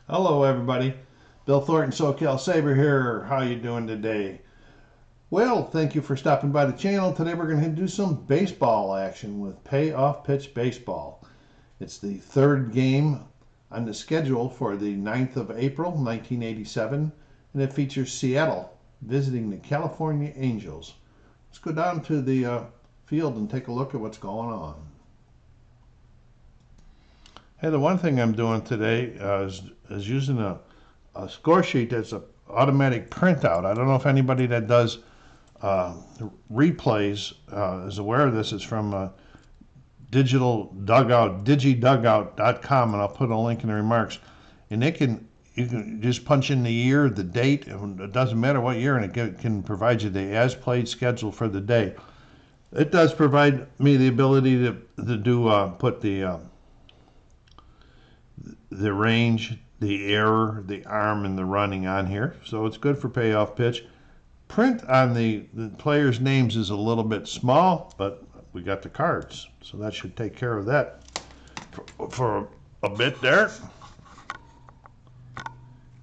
Hello everybody, Bill Thornton, SoCal Saber here. How you doing today? Well, thank you for stopping by the channel. Today we're going to do some baseball action with Payoff pitch baseball. It's the third game on the schedule for the 9th of April 1987, and it features Seattle visiting the California Angels. Let's go down to the field and take a look at what's going on. Hey, the one thing I'm doing today is using a score sheet that's an automatic printout. I don't know if anybody that does replays is aware of this. It's from Digital Dugout, digidugout.com, and I'll put a link in the remarks. And you can just punch in the year, the date, and it doesn't matter what year, and it can provide you the as-played schedule for the day. It does provide me the ability to do put the range, the error, the arm, and the running on here. So it's good for payoff pitch. Print on the players' names is a little bit small, but we got the cards. So that should take care of that for a bit there.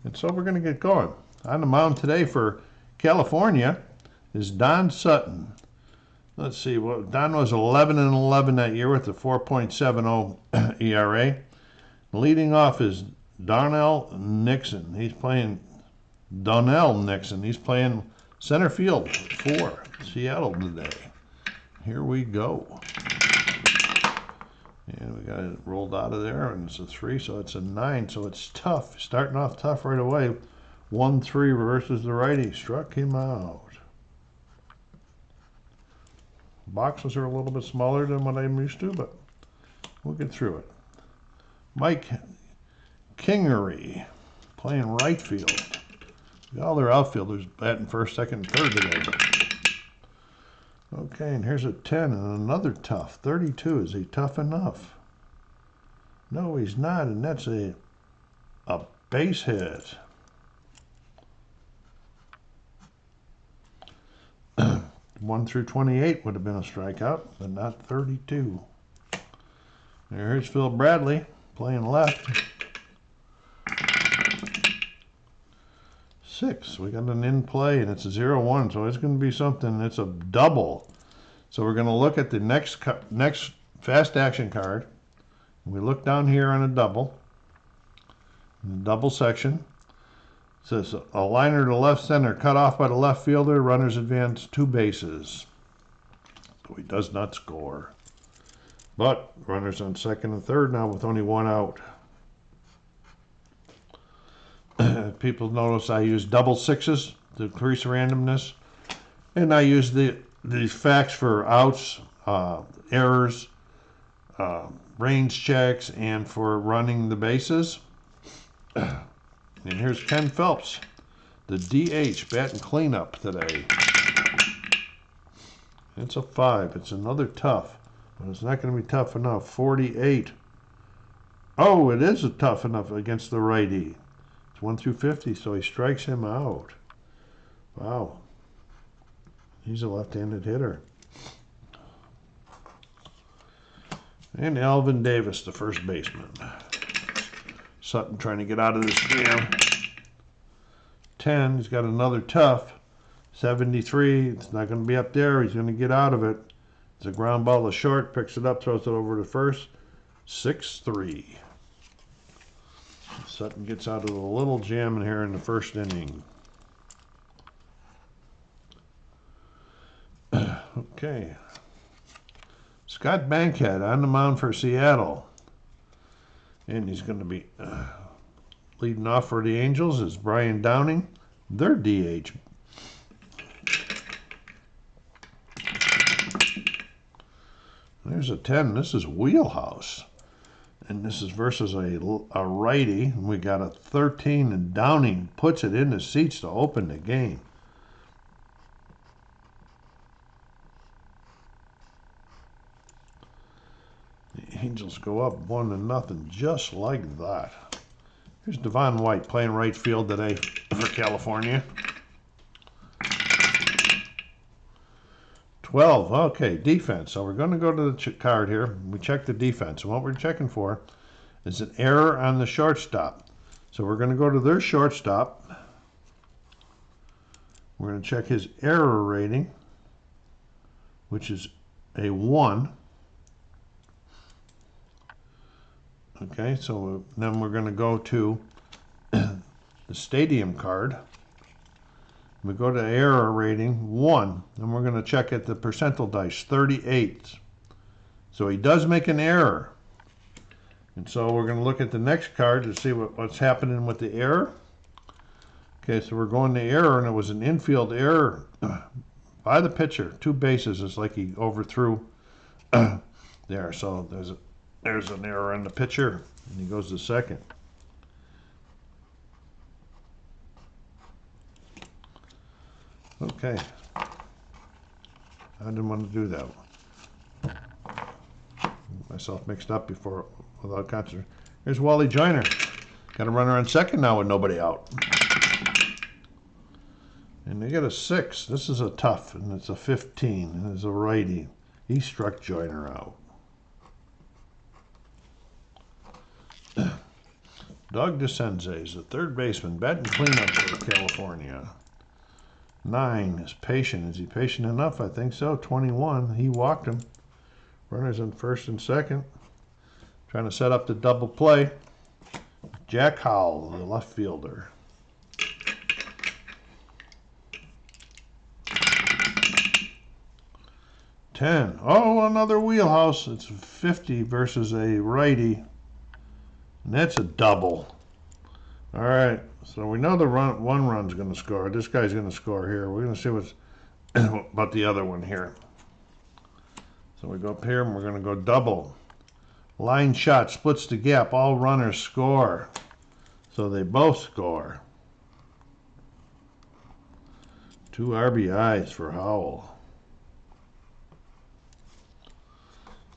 And so we're going to get going. On the mound today for California is Don Sutton. Let's see, well, Don was 11-11 that year with a 4.70 ERA. Leading off is Donnell Nixon. He's playing center field for Seattle today. Here we go. And we got it rolled out of there, and it's a 3, so it's a 9, so it's tough. Starting off tough right away. 1-3 versus the righty. Struck him out. Boxes are a little bit smaller than what I'm used to, but we'll get through it. Mike Kingery playing right field. All their outfielders batting first, second, and third today. Okay, and here's a 10 and another tough. 32. Is he tough enough? No, he's not, and that's a base hit. 1 through 28 would have been a strikeout, but not 32. Here's Phil Bradley playing left. 6. We got an in play, and it's a 0-1, so it's going to be something. It's a double. So we're going to look at the next fast action card. We look down here on a double. In the double section, it says a liner to left center, cut off by the left fielder. Runners advance 2 bases. So he does not score. But runners on second and third now with only 1 out. People notice I use double 6s to increase randomness. And I use the facts for outs, errors, range checks, and for running the bases. And here's Ken Phelps, the DH, batting cleanup today. It's a 5. It's another tough. But it's not going to be tough enough. 48. Oh, it is a tough enough against the righty. It's 1 through 50, so he strikes him out. Wow. He's a left-handed hitter. And Alvin Davis, the first baseman. Sutton trying to get out of this jam. 10. He's got another tough. 73. It's not going to be up there. He's going to get out of it. It's a ground ball to short, picks it up, throws it over to first. 6-3. Sutton gets out of a little jam in here in the first inning. Okay. Scott Bankhead on the mound for Seattle. And he's going to be leading off for the Angels is Brian Downing, their DH. There's a 10. This is wheelhouse. And this is versus a righty. And we got a 13, and Downing puts it in the seats to open the game. The Angels go up 1-0 just like that. Here's Devon White playing right field today for California. 12. Okay, defense. So we're going to go to the card here. We check the defense. And what we're checking for is an error on the shortstop. So we're going to go to their shortstop. We're going to check his error rating, which is a 1. Okay, so then we're going to go to the stadium card. We go to error rating 1, and we're going to check at the percentile dice, 38. So he does make an error. And so we're going to look at the next card to see what's happening with the error. Okay, so we're going to error, and it was an infield error by the pitcher. 2 bases. It's like he overthrew there. So there's an error in the pitcher, and he goes to second. Okay. I didn't want to do that one. Myself mixed up before without concentration. Here's Wally Joyner. Got a runner on second now with nobody out. And they get a 6. This is a tough, and it's a 15, and it's a righty. He struck Joyner out. Doug DeCenze is the third baseman, batting cleanup for California. 9 is patient. Is he patient enough? I think so. 21. He walked him. Runners in first and second. Trying to set up the double play. Jack Howell, the left fielder. $10. Oh, another wheelhouse. It's 50 versus a righty. And that's a double. All right. So we know the one run's going to score. This guy's going to score here. We're going to see what's about the other one here. So we go up here and we're going to go double. Line shot splits the gap. All runners score. So they both score. 2 RBIs for Howell.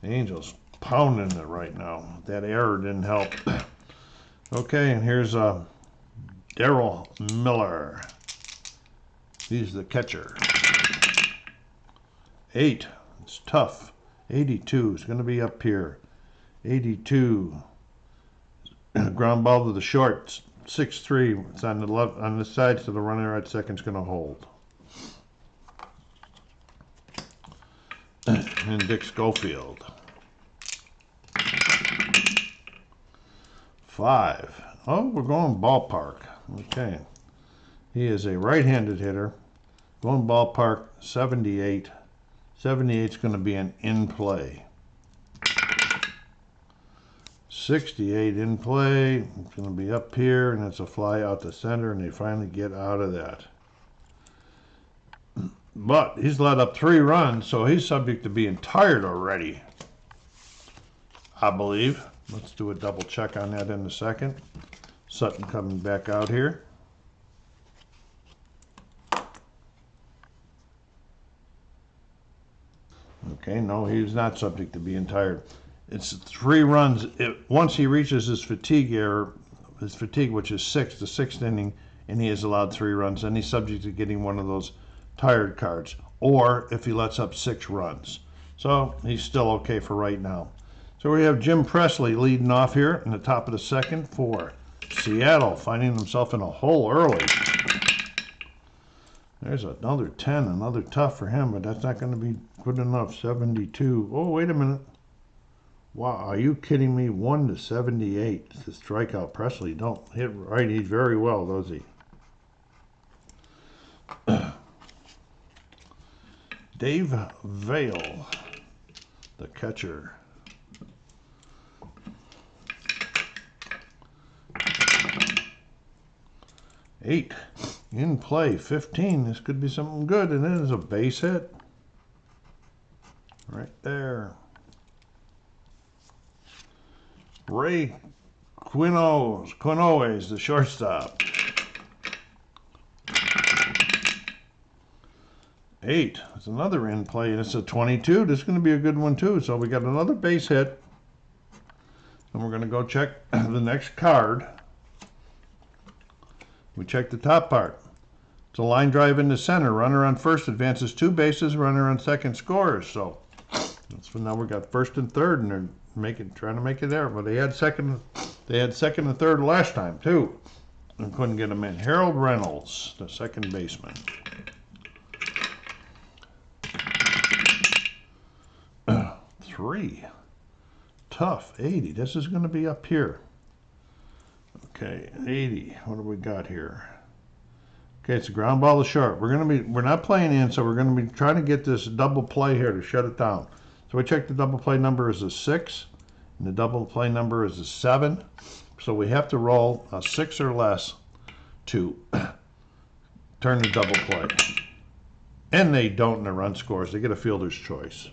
Angels pounding it right now. That error didn't help. Okay, and here's Darryl Miller. He's the catcher. 8. It's tough. 82 is going to be up here. 82. Ground ball to the short. 6-3. It's on the left, on the side, so the runner at second's going to hold. And Dick Schofield. 5. Oh, we're going ballpark. Okay. He is a right-handed hitter. Going ballpark, 78. 78 is going to be an in play. 68 in play. It's going to be up here, and it's a fly out the center, and they finally get out of that. But he's let up 3 runs, so he's subject to being tired already, I believe. Let's do a double check on that in a second. Sutton coming back out here. Okay, no, he's not subject to being tired. It's 3 runs. Once he reaches his fatigue, which is 6, the 6th inning, and he has allowed 3 runs, then he's subject to getting one of those tired cards, or if he lets up 6 runs. So he's still okay for right now. So we have Jim Presley leading off here in the top of the second for Seattle, finding himself in a hole early. There's another 10, another tough for him, but that's not going to be good enough. 72. Oh, wait a minute. Wow, are you kidding me? 1 to 78 to strike out Presley. Don't hit righty very well, does he? Dave Vale, the catcher. 8 in play. 15. This could be something good, and it is a base hit. Right there. Ray Quinones, the shortstop. 8. It's another in play, and it's a 22. This is going to be a good one, too. So we got another base hit. And we're going to go check the next card. We check the top part. It's a line drive into center. Runner on first advances 2 bases. Runner on second scores. So that's for now. We got first and third, and they're trying to make it there. But they had second They had second and third last time, too, and couldn't get them in. Harold Reynolds, the second baseman. Three. Tough, 80. This is going to be up here. Okay, 80. What do we got here? Okay, it's a ground ball to short. We're not playing in, so we're going to be trying to get this double play here to shut it down. So we check the double play number is a 6, and the double play number is a 7. So we have to roll a 6 or less to turn the double play. And they don't in the run scores. They get a fielder's choice.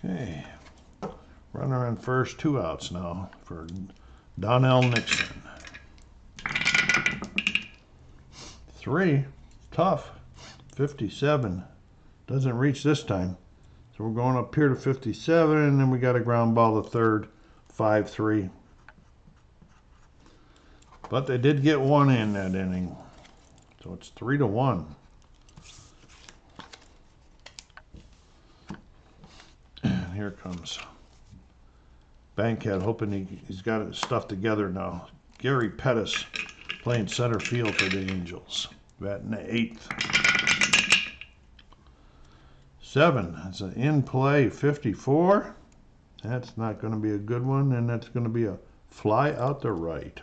Okay, runner on first, 2 outs now for Donnell Nixon. 3, tough, 57, doesn't reach this time. So we're going up here to 57, and then we got a ground ball to third, 5-3. But they did get one in that inning, so it's 3-1. Here comes Bankhead, hoping he's got his stuff together now. Gary Pettis playing center field for the Angels. Batting the 8th. 7. It's an in play 54. That's not going to be a good one, and that's going to be a fly out the right.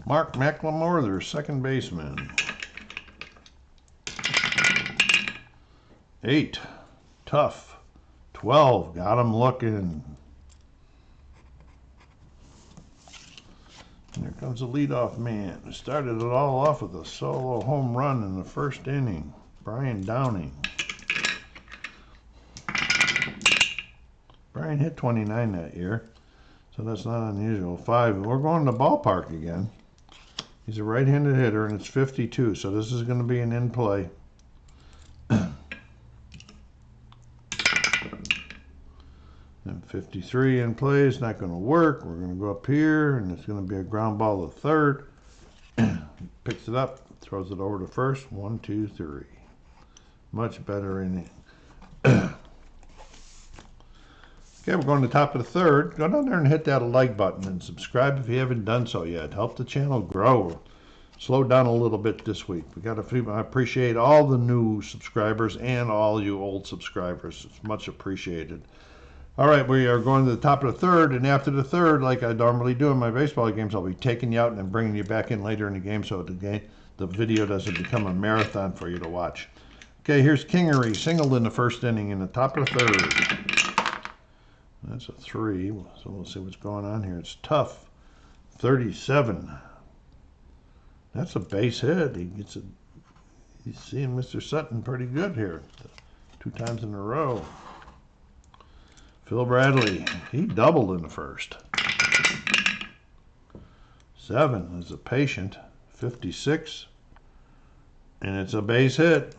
Mark McLemore, their second baseman. 8, tough, 12, got him looking. And here comes the leadoff man. Started it all off with a solo home run in the first inning. Brian Downing. Brian hit 29 that year, so that's not unusual. 5, we're going to the ballpark again. He's a right-handed hitter, and it's 52, so this is going to be an in play. And 53 in play is not going to work. We're going to go up here, and it's going to be a ground ball to third. Picks it up, throws it over to first. 1, 2, 3. Much better inning. Okay, we're going to the top of the third. Go down there and hit that like button and subscribe if you haven't done so yet. Help the channel grow. Slow down a little bit this week. We got a few. I appreciate all the new subscribers and all you old subscribers. It's much appreciated. All right, we are going to the top of the third, and after the third, like I normally do in my baseball games, I'll be taking you out and then bringing you back in later in the game so the video doesn't become a marathon for you to watch. Okay, here's Kingery, singled in the first inning in the top of the third. That's a 3, so we'll see what's going on here. It's tough, 37. That's a base hit. He's seeing Mr. Sutton pretty good here, 2 times in a row. Phil Bradley, he doubled in the first. 7 is a patient, 56, and it's a base hit.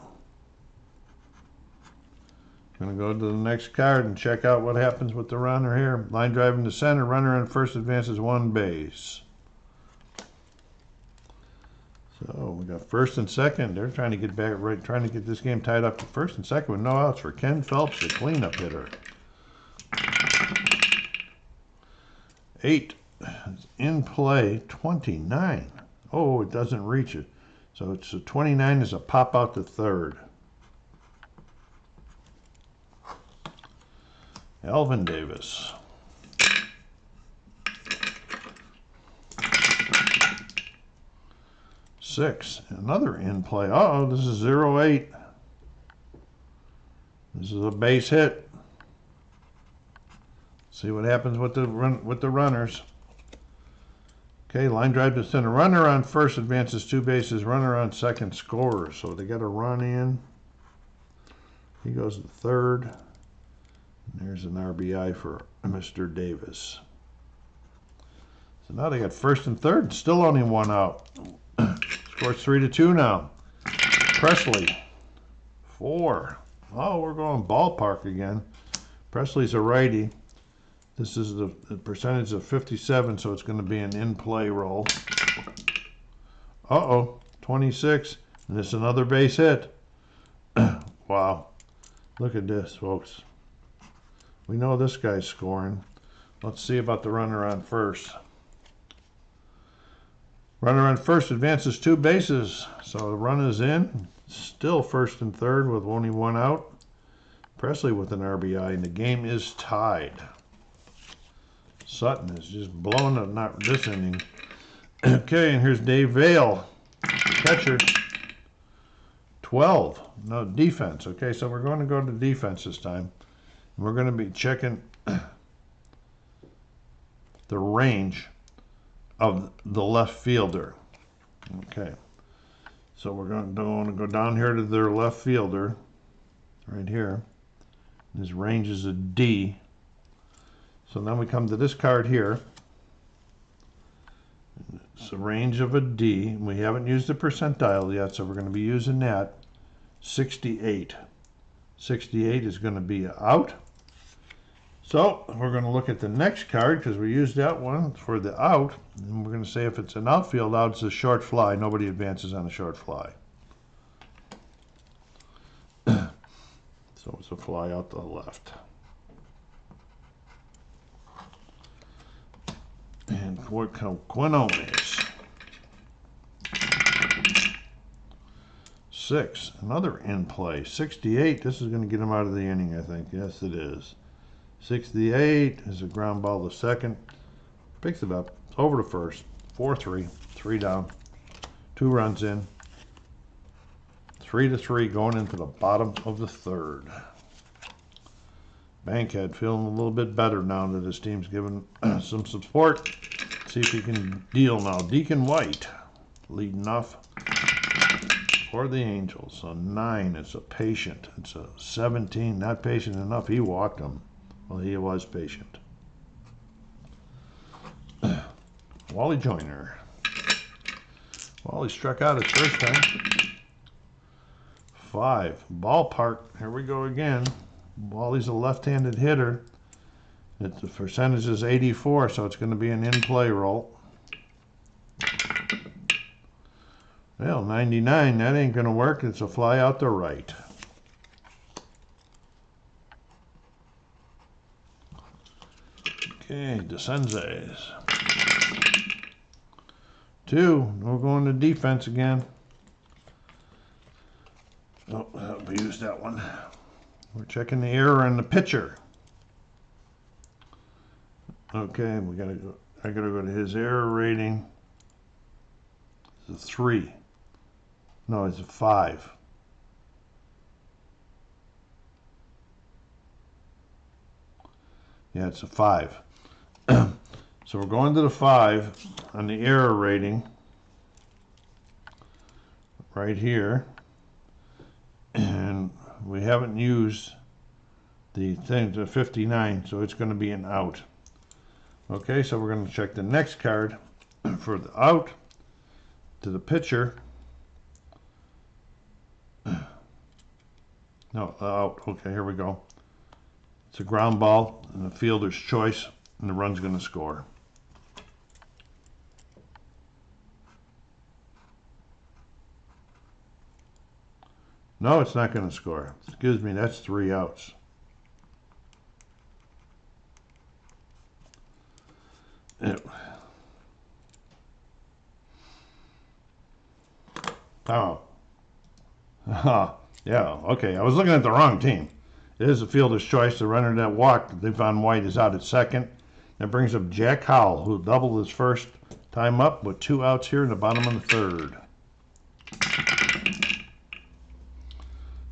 Going to go to the next card and check out what happens with the runner here. Line drive into center, runner on first advances 1 base. So we got first and second. They're trying to get back right, trying to get this game tied up to first and second with no outs for Ken Phelps, the cleanup hitter. 8 in play, 29. Oh, it doesn't reach it. So it's a 29 is a pop out to third. Alvin Davis. 6, another in play. Uh-oh, this is 0-8. This is a base hit. See what happens with the runners. Okay, line drive to center. Runner on first advances 2 bases. Runner on second scores. So they got a run in. He goes to third. And there's an RBI for Mr. Davis. So now they got first and third. Still only 1 out. Scores 3-2 now. Presley, 4. Oh, we're going ballpark again. Presley's a righty. This is the percentage of 57, so it's going to be an in-play roll. Uh-oh, 26, and it's another base hit. Wow, look at this, folks. We know this guy's scoring. Let's see about the runner on first. Runner on first advances 2 bases, so the run is in. Still first and third with only 1 out. Presley with an RBI, and the game is tied. Sutton is just blowing up, not this inning. Okay, and here's Dave Vale, catcher. 12, no defense. Okay, so we're going to go to defense this time. We're going to be checking the range of the left fielder. Okay, so we're going to go down here to their left fielder, right here. His range is a D. So then we come to this card here. It's a range of a D. We haven't used the percentile yet, so we're going to be using that. 68. 68 is going to be out. So we're going to look at the next card because we used that one for the out. And we're going to say if it's an outfield out, it's a short fly. Nobody advances on a short fly. So it's a fly out to the left. And Quinones. 6, another in play. 68, this is going to get him out of the inning, I think. Yes, it is. 68 is a ground ball to second. Picks it up, over to first. 4-3, 3 down. 2 runs in. 3-3 going into the bottom of the third. Bankhead feeling a little bit better now that his team's given some support. See if he can deal now. Deacon White leading off for the Angels. So 9, it's a patient. It's a 17, not patient enough. He walked him. Well, he was patient. Wally Joyner. Wally struck out his first time. 5, ballpark. Here we go again. Wally's a left-handed hitter. The percentage is 84, so it's going to be an in-play roll. Well, 99, that ain't going to work. It's a fly out to right. Okay, DeCenses. 2, we're going to defense again. Oh, we used that one. We're checking the error in the pitcher. Okay, we gotta go. I gotta go to his error rating. It's a 3. No, it's a 5. Yeah, it's a 5. So we're going to the 5 on the error rating. Right here. And we haven't used the thing to 59, so it's going to be an out. Okay, so we're going to check the next card for the out to the pitcher. No, out. Okay, here we go. It's a ground ball and the fielder's choice, and the run's going to score. No, it's not going to score. Excuse me, that's 3 outs. Oh. Yeah, okay. I was looking at the wrong team. It is a fielder's choice. The runner that walked, Devon White, is out at second. That brings up Jack Howell, who doubled his first time up with 2 outs here in the bottom of the third.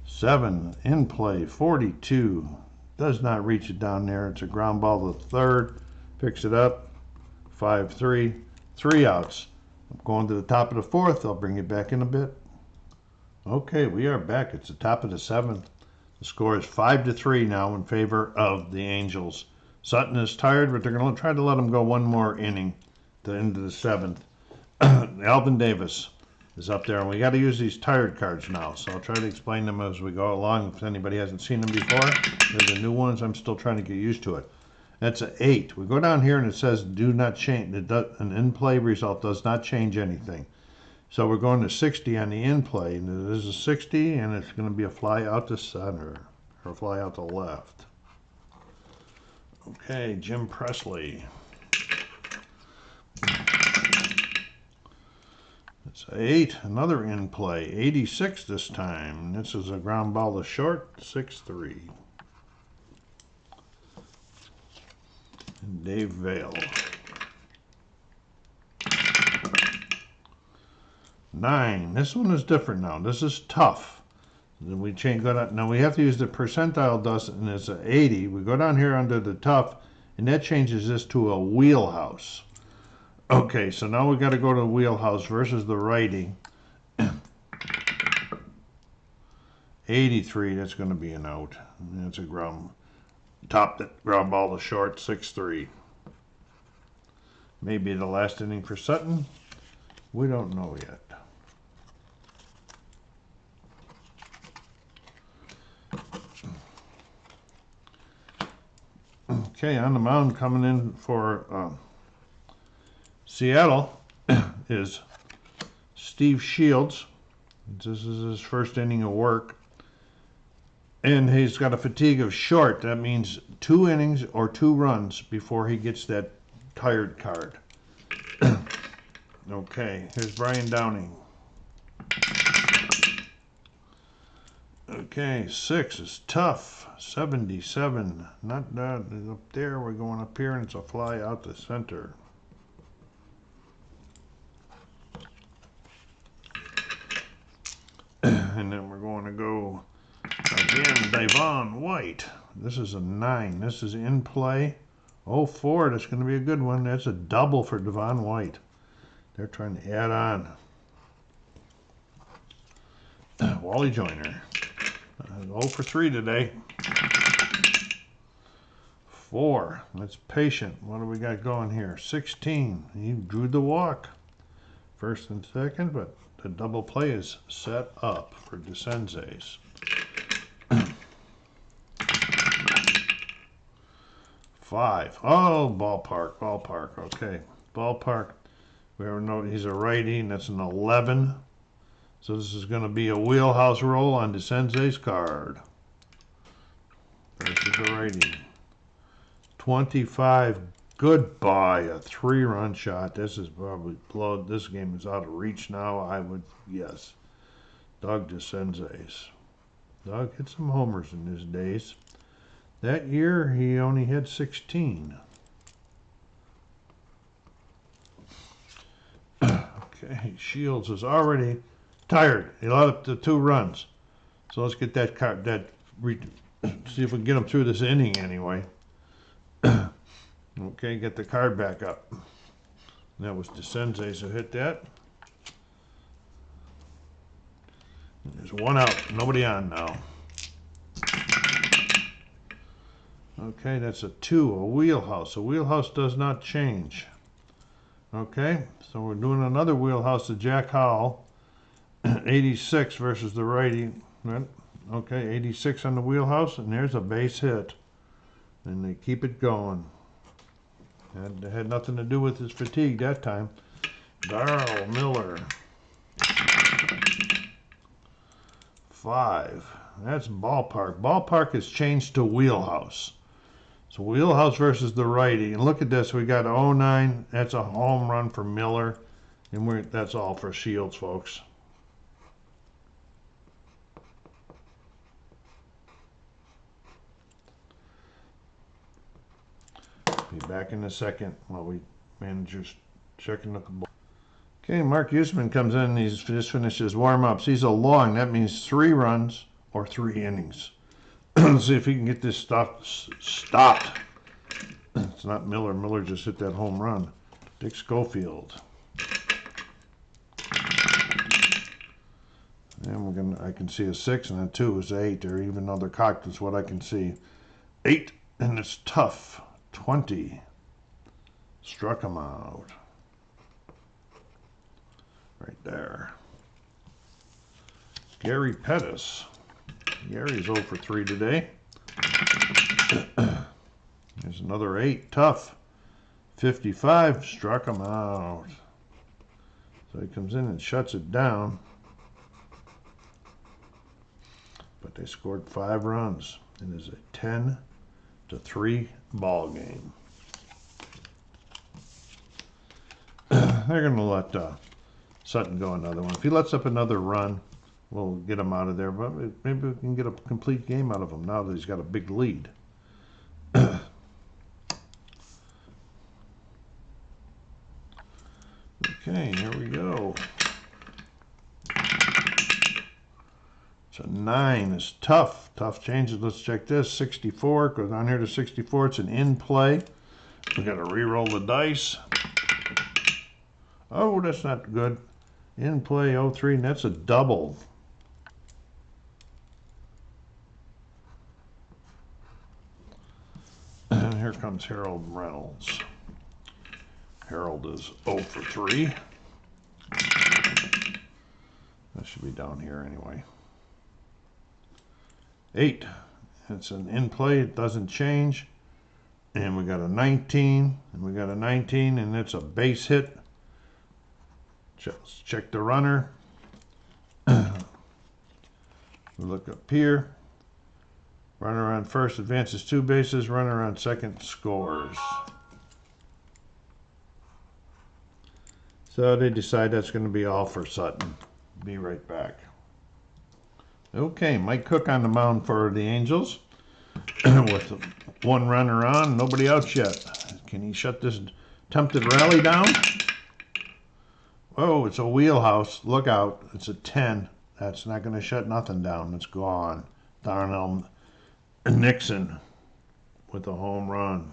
7 in play, 42. Does not reach it down there. It's a ground ball to the third. Picks it up. 5-3. 3 outs. I'm going to the top of the fourth. I'll bring you back in a bit. Okay, we are back. It's the top of the 7th. The score is 5-3 now in favor of the Angels. Sutton is tired, but they're going to try to let him go one more inning to the end of the 7th. Alvin Davis is up there, and we got to use these tired cards now, so I'll try to explain them as we go along. If anybody hasn't seen them before, they're the new ones. I'm still trying to get used to it. That's an 8. We go down here and it says do not change. An in-play result does not change anything. So we're going to 60 on the in play. And this is 60, and it's going to be a fly out to center, or a fly out to left. Okay, Jim Presley. It's 8, another in play. 86 this time. This is a ground ball to short, 6-3. Dave Vale. 9. This one is different now. This is tough. Then we change. Now we have to use the percentile dust, and it's an 80. We go down here under the tough, and that changes this to a wheelhouse. Okay, so now we got to go to the wheelhouse versus the righty. 83. That's going to be an out. That's a ground ball to short, 6-3. Maybe the last inning for Sutton. We don't know yet. Okay, on the mound coming in for Seattle is Steve Shields. This is his first inning of work. And he's got a fatigue of short. That means 2 innings or 2 runs before he gets that tired card. Okay, here's Brian Downing. Okay, 6 is tough. 77. Not that up there. We're going up here, and it's a fly out the center. And then we're going to go again, Devon White. This is a 9. This is in play. 04. That's going to be a good one. That's a double for Devon White. They're trying to add on. Wally Joyner. 0 for 3 today. 4. That's patient. What do we got going here? 16. He drew the walk. First and second, but the double play is set up for DeSenze's. 5. Oh, ballpark. Okay, ballpark. We already know he's a righty, and that's an 11. So this is going to be a wheelhouse roll on DeSenze's card. Versus a righty. 25. Goodbye. A 3-run shot. This is probably blown. This game is out of reach now, I would guess. Doug DeSenze's. Doug hit some homers in his days. That year, he only had 16. Okay, Shields is already tired. He let up to 2 runs. So let's get that card. See if we can get him through this inning anyway. Okay, get the card back up. That was DeSenze's who hit that. There's 1 out. Nobody on now. Okay, that's a 2, a wheelhouse. A wheelhouse does not change. Okay, so we're doing another wheelhouse to Jack Howell. 86 versus the righty. Okay, 86 on the wheelhouse, and there's a base hit. And they keep it going. It had nothing to do with his fatigue that time. Darrell Miller. 5. That's ballpark. Ballpark has changed to wheelhouse. So wheelhouse versus the righty. And look at this. We got 09. That's a home run for Miller. And that's all for Shields, folks. Be back in a second while we managers checking at the ball. Okay, Mark Usman comes in. He's just finished his warm-ups. He's a long. That means 3 runs or 3 innings. Let's see if he can get this stuff stopped. It's not Miller. Miller just hit that home run. Dick Schofield. And I can see a 6 and a 2 is 8, or even though they're cocked, that's what I can see. 8, and it's tough. 20. Struck him out. Right there. Gary Pettis. Gary's 0 for 3 today. There's another 8. Tough. 55. Struck him out. So he comes in and shuts it down. But they scored 5 runs. It is a 10-3 ball game. They're going to let Sutton go another one. If he lets up another run, we'll get him out of there. But maybe we can get a complete game out of him now that he's got a big lead. Okay, here we go. So 9 is tough. Tough changes. Let's check this. 64 goes down here to 64. It's an in play. We got to re-roll the dice. Oh, that's not good. In play 03, and that's a double. And here comes Harold Reynolds. Harold is 0 for 3. That should be down here anyway. 8. It's an in play. It doesn't change. And we got a 19. And we got a 19. And it's a base hit. Let's check the runner. We look up here. Runner on first advances 2 bases. Runner on second scores. So they decide that's going to be all for Sutton. Be right back. Okay, Mike Cook on the mound for the Angels. With 1 runner on, nobody out yet. Can he shut this attempted rally down? Oh, it's a wheelhouse. Look out. It's a 10. That's not going to shut nothing down. It's gone. Darnell Nixon with a home run.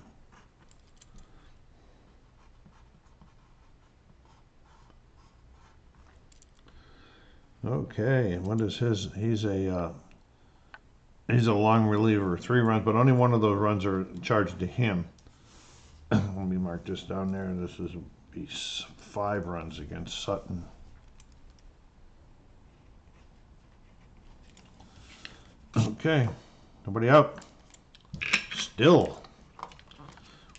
Okay, and what is his? He's a long reliever, 3 runs, but only one of those runs are charged to him. Let me mark this down there. This is be 5 runs against Sutton. Okay, nobody out. Still,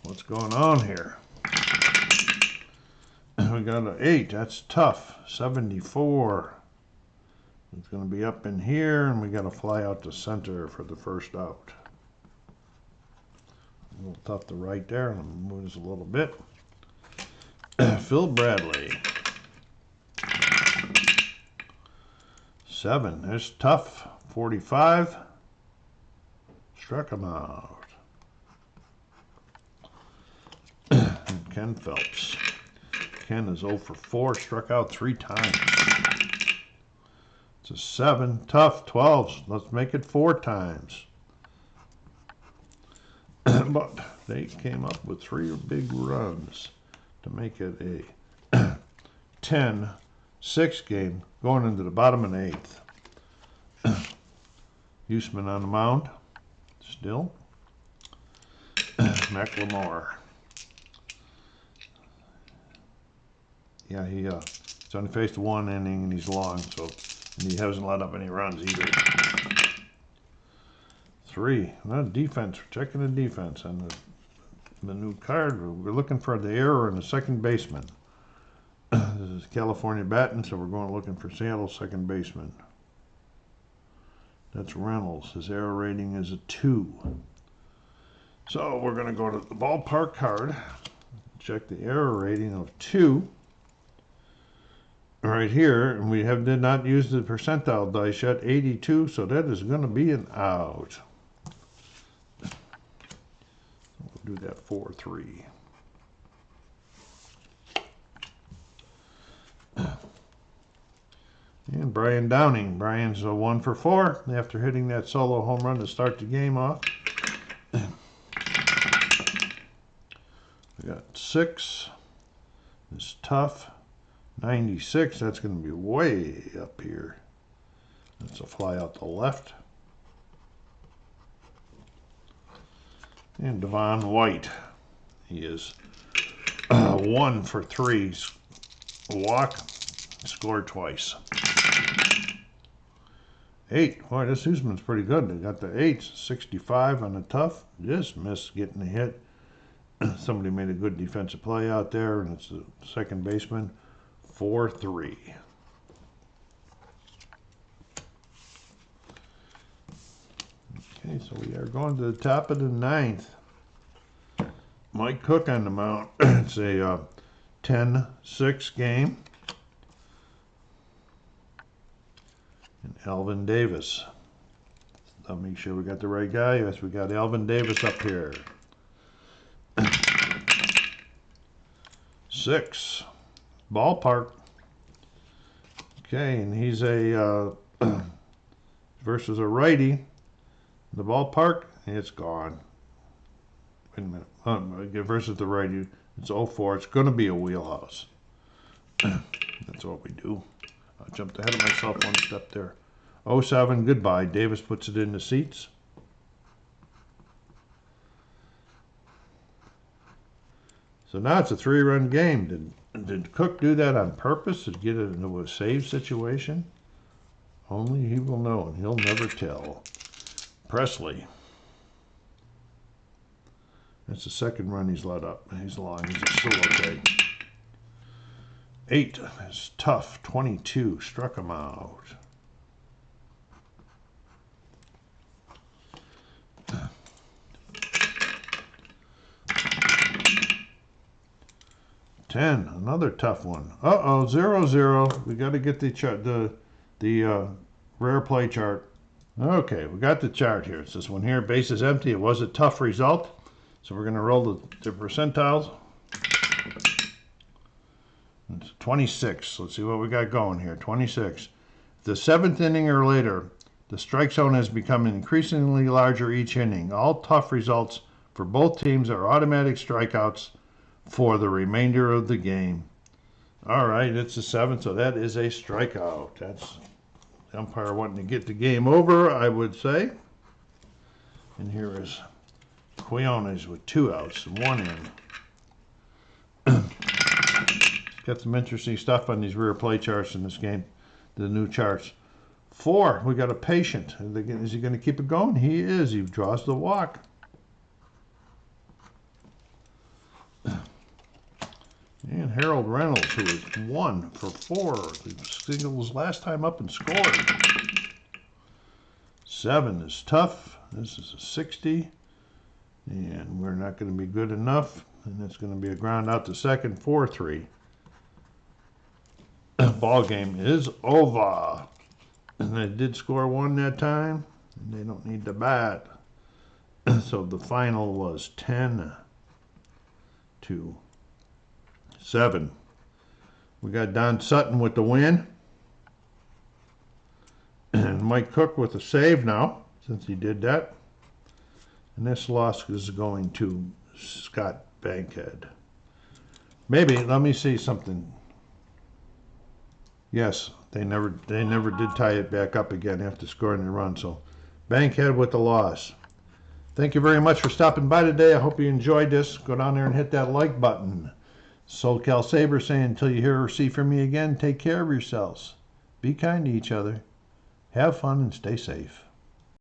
what's going on here? We got an 8. That's tough. 74. It's going to be up in here, and we got to fly out to center for the first out. A little tough to right there, and I'm move this a little bit. Phil Bradley. 7. There's tough. 45. Struck him out. And Ken Phelps. Ken is 0 for 4. Struck out 3 times. It's a 7. Tough. 12. Let's make it 4 times. But they came up with 3 big runs to make it a 10-6 game going into the bottom of the 8th. Huseman on the mound. Still. McLemore. Yeah, he's only faced 1 inning and he's long, so and he hasn't let up any runs either. 3. Well, defense. We're checking the defense on the new card. We're looking for the error in the second baseman. This is California batting, so we're going looking for Seattle second baseman. That's Reynolds. His error rating is a 2. So we're going to go to the ballpark card. Check the error rating of 2. Right here, and we did not use the percentile dice yet, 82, so that is going to be an out. We'll do that 4-3. And Brian Downing. Brian's a 1 for 4 after hitting that solo home run to start the game off. We got 6. It's tough. 96, that's going to be way up here. That's a fly out to left. And Devon White. He is 1 for 3. Walk, scored twice. 8. Boy, this Huseman's pretty good. They got the 8. 65 on the tough. Just missed getting the hit. Somebody made a good defensive play out there, and it's the second baseman. 4-3. Okay, so we are going to the top of the ninth. Mike Cook on the mound. It's a 10-6 game. And Alvin Davis. I'll make sure we got the right guy. Yes, we got Alvin Davis up here. 6. Ballpark. Okay, and he's a versus a righty. The ballpark, it's gone. Wait a minute. Versus the righty, it's 0-4. It's going to be a wheelhouse. That's what we do. I jumped ahead of myself one step there. 0-7, goodbye. Davis puts it in the seats. So now it's a 3-run game. Did Cook do that on purpose to get it into a save situation? Only he will know, and he'll never tell. Presley. That's the second run he's let up. He's long. He's still okay. 8 is tough. 22 struck him out. 10, another tough one. 0-0. We got to get the rare play chart. Okay, we got the chart here. It's this one here. Base is empty. It was a tough result. So we're going to roll the percentiles. It's 26. Let's see what we got going here. 26. The 7th inning or later, the strike zone has become increasingly larger each inning. All tough results for both teams are automatic strikeouts for the remainder of the game. All right, it's the 7th, so that is a strikeout. That's the umpire wanting to get the game over, I would say. And here is Quiones with 2 outs and 1 in. Got some interesting stuff on these rear play charts in this game, the new charts. 4, we got a patient. Is he going to keep it going? He is. He draws the walk. And Harold Reynolds, who is 1 for 4. He singles last time up and scored. 7 is tough. This is a 60. And we're not going to be good enough. And it's going to be a ground out to second, 4-3. Ball game is over. And they did score 1 that time. And they don't need to bat. So the final was 10-7. We got Don Sutton with the win. And Mike Cook with a save now, since he did that. And this loss is going to Scott Bankhead. Maybe, let me see something. Yes, they never did tie it back up again after scoring the run. So Bankhead with the loss. Thank you very much for stopping by today. I hope you enjoyed this. Go down there and hit that like button. SoCal Saber saying, until you hear or see from me again, take care of yourselves. Be kind to each other. Have fun and stay safe.